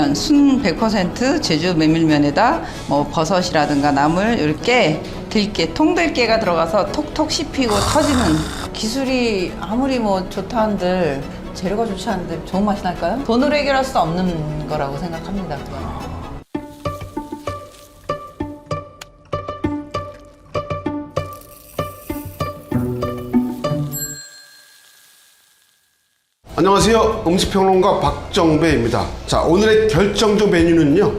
메밀면 순 100% 제주 메밀면에다 뭐 버섯이라든가 나물, 이렇게 들깨, 통들깨가 들어가서 톡톡 씹히고 터지는, 기술이 아무리 뭐 좋다 한들 재료가 좋지 않은데 좋은 맛이 날까요? 돈으로 해결할 수 없는 거라고 생각합니다. 안녕하세요. 음식평론가 박정배입니다. 자, 오늘의 결정적 메뉴는요,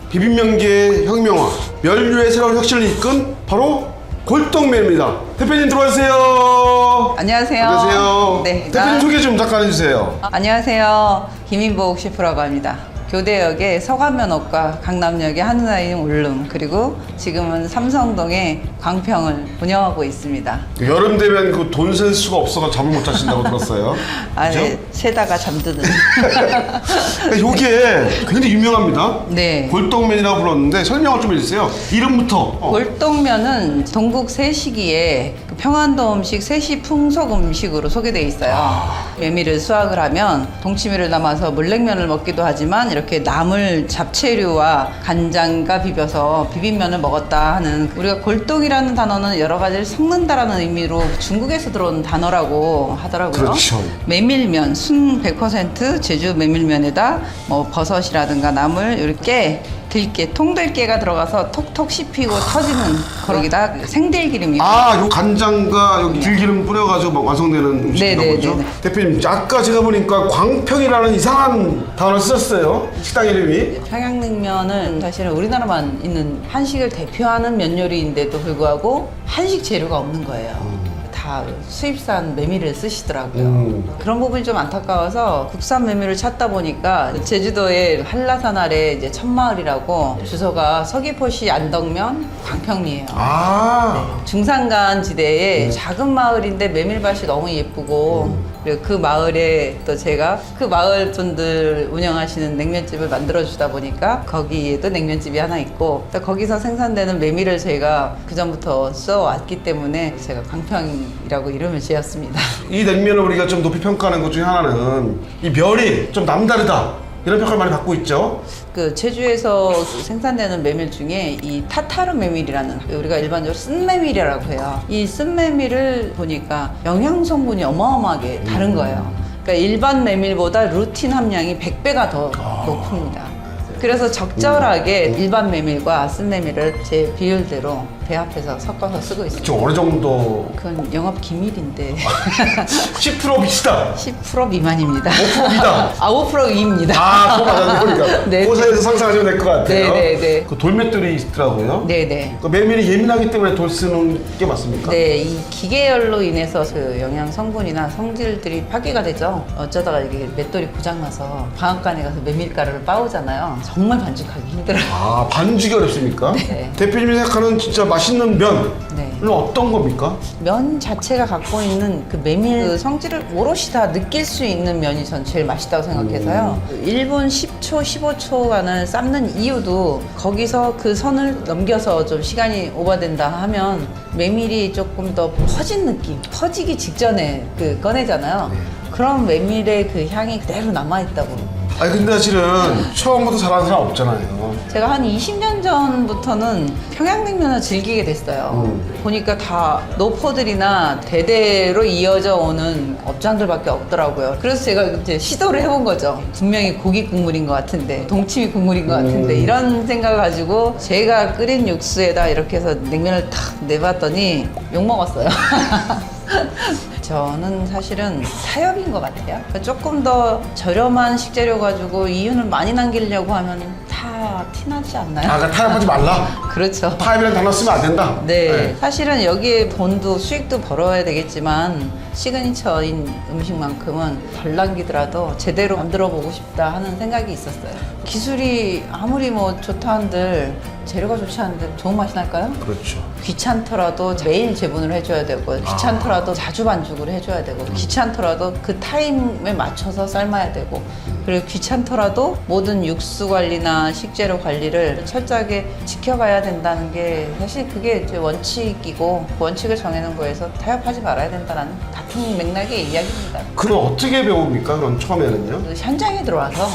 비빔면계의 혁명화, 면류의 새로운 혁신을 이끈 바로 골동면입니다. 대표님 들어와주세요. 안녕하세요. 안녕하세요. 네, 대표님 소개 좀 잠깐 해주세요. 안녕하세요. 김인복 셰프라고 합니다. 교대역의 서관면옥과 강남역의 한우나인 울름, 그리고 지금은 삼성동에 광평을 운영하고 있습니다. 여름 되면 그 돈 쓸 수가 없어서 잠을 못 자신다고 들었어요. 아, 그죠? 네, 세다가 잠드는. 이게 굉장히 유명합니다. 네. 골동면이라고 불렀는데 설명을 좀 해주세요. 이름부터. 골동면은 동국 세시기에 그 평안도 음식 세시 풍속 음식으로 소개되어 있어요. 메밀을 수확을 하면 동치미를 담아서 물냉면을 먹기도 하지만 이렇게 나물 잡채류와 간장과 비벼서 비빔면을 먹었다 하는, 우리가 골동이라는 단어는 여러 가지를 섞는다라는 의미로 중국에서 들어온 단어라고 하더라고요. 그렇죠. 메밀면 순 100% 제주 메밀면에다 뭐 버섯이라든가 나물, 이렇게 들깨, 통들깨가 들어가서 톡톡 씹히고 터지는, 거기다 생들기름이고. 아, 요 간장과 여기 들기름 뿌려가지고 막 완성되는 음식인가 네네네네. 보죠? 대표님, 아까 제가 보니까 광평이라는 이상한 단어를 쓰셨어요. 식당 이름이. 평양냉면은 사실은 우리나라만 있는 한식을 대표하는 면 요리인데도 불구하고 한식 재료가 없는 거예요. 다 수입산 메밀을 쓰시더라고요. 그런 부분이 좀 안타까워서 국산 메밀을 찾다 보니까 제주도의 한라산 아래 이제 천마을이라고, 주소가 서귀포시 안덕면 광평리예요. 아, 중산간 지대에 작은 마을인데 메밀밭이 너무 예쁘고, 그리고 그 마을에 또 제가 그 마을 분들 운영하시는 냉면집을 만들어 주다 보니까 거기에도 냉면집이 하나 있고, 또 거기서 생산되는 메밀을 저희가 그전부터 써왔기 때문에 제가 광평이라고 이름을 지었습니다. 이 냉면을 우리가 좀 높이 평가하는 것 중에 하나는 이 면이 좀 남다르다, 이런 평가를 많이 받고 있죠. 그 제주에서 생산되는 메밀 중에 이 타타르 메밀이라는, 우리가 일반적으로 쓴메밀이라고 해요. 이 쓴메밀을 보니까 영양 성분이 어마어마하게 다른 거예요. 그러니까 일반 메밀보다 루틴 함량이 100배가 더 높습니다. 그래서 적절하게 일반 메밀과 쓴메밀을 제 비율대로 배합해서 섞어서 쓰고 있습니다. 지금 어느 정도? 그건 영업 기밀인데 10% 비슷다. 10% 미만입니다. 5% 이다. 아, 5% 위입니다. 아, 그거 맞았네. 그러니까. 네. 그 사이에서 상상하시면 될 것 같아요. 네네네. 그 돌맷돌이 있더라고요. 네네. 그 메밀이 예민하기 때문에 돌 쓰는 게 맞습니까? 네, 이 기계열로 인해서 그 영양 성분이나 성질들이 파괴가 되죠. 어쩌다가 이게 맷돌이 고장나서 방앗간에 가서 메밀가루를 빻으잖아요. 정말 반죽하기 힘들어요. 아, 반죽이 어렵습니까? 네. 대표님이 생각하는 진짜 맛있는 면은 네. 어떤 겁니까? 면 자체가 갖고 있는 그 메밀 그 성질을 오롯이 다 느낄 수 있는 면이 전 제일 맛있다고 생각해서요. 1분 10초, 15초간을 삶는 이유도 거기서 그 선을 넘겨서 좀 시간이 오버된다 하면 메밀이 조금 더 퍼진 느낌, 퍼지기 직전에 그 꺼내잖아요. 그럼 메밀의 그 향이 그대로 남아있다고. 아니 근데 사실은 처음부터 잘하는 사람 없잖아요. 제가 한 20년 전부터는 평양냉면을 즐기게 됐어요. 보니까 다 노포들이나 대대로 이어져 오는 업장들밖에 없더라고요. 그래서 제가 이제 시도를 해본 거죠. 분명히 고기 국물인 것 같은데, 동치미 국물인 것 같은데, 이런 생각을 가지고 제가 끓인 육수에다 이렇게 해서 냉면을 탁 내봤더니 욕먹었어요. 저는 사실은 타협인 것 같아요. 그러니까 조금 더 저렴한 식재료 가지고 이윤을 많이 남기려고 하면 다 티나지 않나요? 아, 그러니까 타협하지 말라. 그렇죠. 타협이라는 단어 쓰면 안 된다. 네, 사실은 여기에 돈도 수익도 벌어야 되겠지만 시그니처인 음식만큼은 덜 남기더라도 제대로 만들어 보고 싶다 하는 생각이 있었어요. 기술이 아무리 뭐 좋다 한들 재료가 좋지 않은데 좋은 맛이 날까요? 그렇죠. 귀찮더라도 매일 재분을 해줘야 되고, 귀찮더라도 자주 반죽을 해줘야 되고, 귀찮더라도 그 타임에 맞춰서 삶아야 되고, 그리고 귀찮더라도 모든 육수 관리나 식재료 관리를 철저하게 지켜가야 된다는 게, 사실 그게 이제 원칙이고, 그 원칙을 정해놓은 거에서 타협하지 말아야 된다는 같은 맥락의 이야기입니다. 그럼 어떻게 배웁니까? 그럼 처음에는요? 그 현장에 들어와서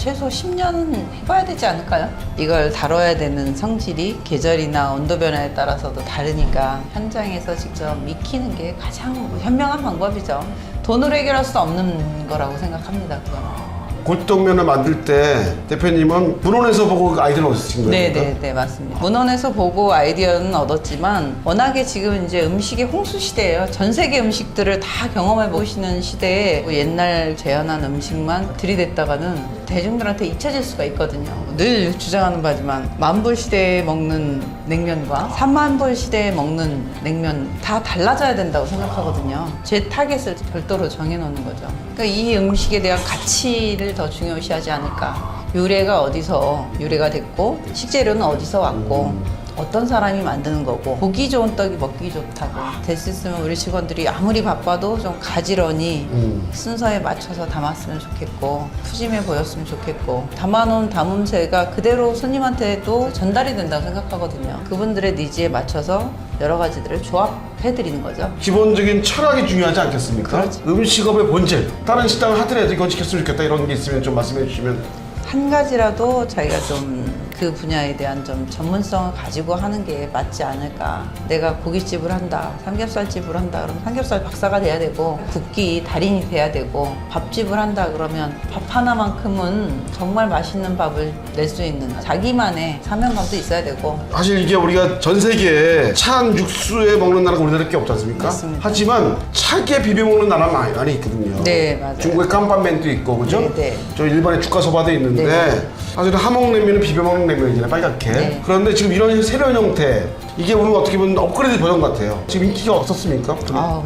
최소 10년은 해봐야 되지 않을까요? 이걸 다뤄야 되는 성질이 계절이나 온도 변화에 따라서도 다르니까 현장에서 직접 익히는 게 가장 현명한 방법이죠. 돈으로 해결할 수 없는 거라고 생각합니다. 그거는. 골동면을 만들 때 대표님은 문헌에서 보고 아이디어를 얻으신 거예요? 네, 맞습니다. 문헌에서 보고 아이디어는 얻었지만 워낙에 지금 이제 음식이 홍수 시대예요. 전 세계 음식들을 다 경험해 보시는 시대에 뭐 옛날 재현한 음식만 들이댔다가는 대중들한테 잊혀질 수가 있거든요. 늘 주장하는 바지만 만불 시대에 먹는 냉면과 3만불 시대에 먹는 냉면 다 달라져야 된다고 생각하거든요. 제 타겟을 별도로 정해놓는 거죠. 그러니까 이 음식에 대한 가치를 더 중요시하지 않을까. 유래가 어디서 유래가 됐고 식재료는 어디서 왔고 어떤 사람이 만드는 거고 보기 좋은 떡이 먹기 좋다고 될 수 있으면 우리 직원들이 아무리 바빠도 좀 가지런히 순서에 맞춰서 담았으면 좋겠고 푸짐해 보였으면 좋겠고 담아놓은 담음새가 그대로 손님한테도 전달이 된다고 생각하거든요. 그분들의 니즈에 맞춰서 여러 가지들을 조합해드리는 거죠. 기본적인 철학이 중요하지 않겠습니까? 그렇죠. 음식업의 본질, 다른 식당을 하더라도 이건 지켰으면 좋겠다 이런 게 있으면 좀 말씀해 주시면. 한 가지라도 자기가 좀 그 분야에 대한 좀 전문성을 가지고 하는 게 맞지 않을까. 내가 고깃집을 한다, 삼겹살집을 한다 그러면 삼겹살 박사가 돼야 되고 굽기 달인이 돼야 되고 밥집을 한다 그러면 밥 하나만큼은 정말 맛있는 밥을 낼 수 있는 자기만의 사명감도 있어야 되고. 사실 이게 우리가 전 세계에 찬 육수에 먹는 나라가 우리나라밖에 없지 않습니까? 맞습니다. 하지만 차게 비벼 먹는 나라가 많이 있거든요. 네, 맞아요. 중국의 깜반면도 있고, 그죠? 네, 네. 저 일본의 죽가소바도 있는데 네. 사실은 함흥냉면은 비벼 먹는 냉면이잖아요, 빨갛게. 네. 그런데 지금 이런 세련 형태, 이게 보면 어떻게 보면 업그레이드 버전 같아요. 지금 인기가 없었습니까?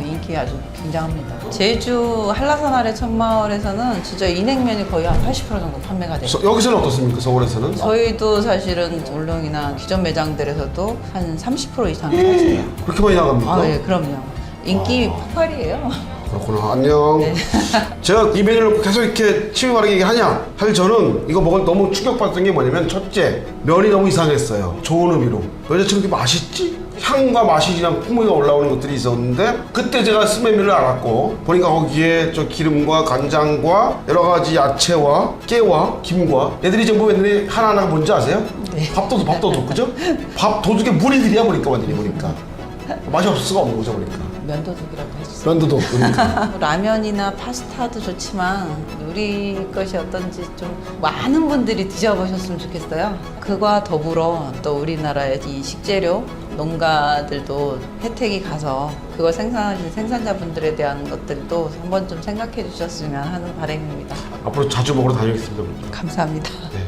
인기 아주 굉장합니다. 제주 한라산 아래 천마을에서는 진짜 이 냉면이 거의 한 80% 정도 판매가 돼요. 여기서는 어떻습니까? 서울에서는? 저희도 사실은 울릉이나 기존 매장들에서도 한 30% 이상 사세요. 그렇게 많이 나갑니까? 예, 그럼요. 인기 폭발이에요. 그렇구나. 안녕. 네. 제가 이 메뉴를 계속 이렇게 치밀하게 얘기하냐? 사실 저는 이거 먹을 너무 충격받았던 게 뭐냐면 첫째, 면이 너무 이상했어요. 좋은 의미로. 왜 저렇게 맛있지? 향과 맛이 그냥 풍미가 올라오는 것들이 있었는데 그때 제가 스메밀을 알았고 보니까 거기에 저 기름과 간장과 여러 가지 야채와 깨와 김과 얘들이 전부 얘들이 하나하나가 뭔지 아세요? 네. 밥도둑 그죠? 밥 도둑에 무리들이야 보니까 완전히 보니까 맛이 없을 수가 없는 거죠 보니까. 면도둑이라고 해주세요. 면도둑 그러니까. 라면이나 파스타도 좋지만 우리 것이 어떤지 좀 많은 분들이 드셔보셨으면 좋겠어요. 그와 더불어 또 우리나라의 이 식재료 농가들도 혜택이 가서 그걸 생산하신 생산자분들에 대한 것들도 한번 좀 생각해 주셨으면 하는 바람입니다. 앞으로 자주 먹으러 다니겠습니다. 감사합니다. 네.